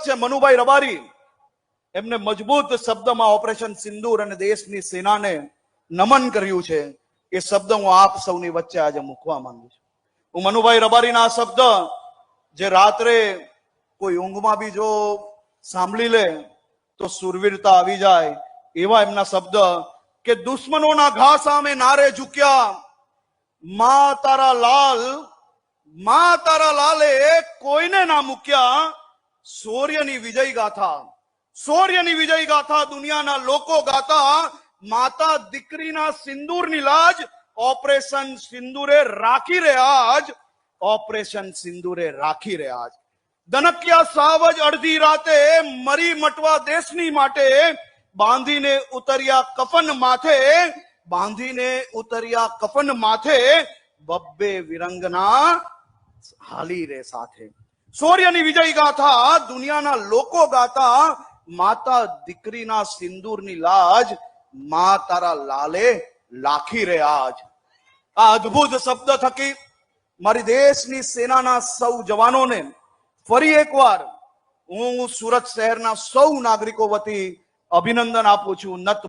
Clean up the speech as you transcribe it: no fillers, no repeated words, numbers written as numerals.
છે મનુભાઈ રબારી, એમને મજબૂત શબ્દમાં ઓપરેશન સિંદૂર અને દેશની સેનાને નમન કર્યું છે. એ શબ્દ હું આપ સૌની વચ્ચે આજે મૂકવા માંગુ છું. હું મનુભાઈ રબારીના આ શબ્દ જે રાત્રે કોઈ ઊંઘમાં બી જો સાંભળી લે તો સુરવીરતા આવી જાય એવા એમના શબ્દ કે દુશ્મનોના ઘા સામે નારે ઝૂક્યા, મા તારા લાલે કોઈને ના મૂક્યા. શૌર્યની વિજય ગાથા દુનિયાના લોકો ગાતા. માતા દીકરીના સિંદૂરની લાજ ઓપરેશન સિંદૂરે રાખી રહ્યા જ. દનક્યા સાવજ અડધી રાતે મરી મટવા દેશની માટે બાંધીને ઉતર્યા કફન માથે બબ્બે વિરંગના હાલી રે સાથે. શૌર્યની વિજય ગાથા દુનિયાના લોકો ગાતા. માતા દીકરીના સિંદૂરની લાજ મા તારા લાલે લાખી રે આજ. આ અદ્ભુત શબ્દ થકી મારી દેશની સેનાના સૌ જવાનોને ફરી એકવાર હું સુરત શહેરના સૌ નાગરિકો વતી અભિનંદન આપું છું.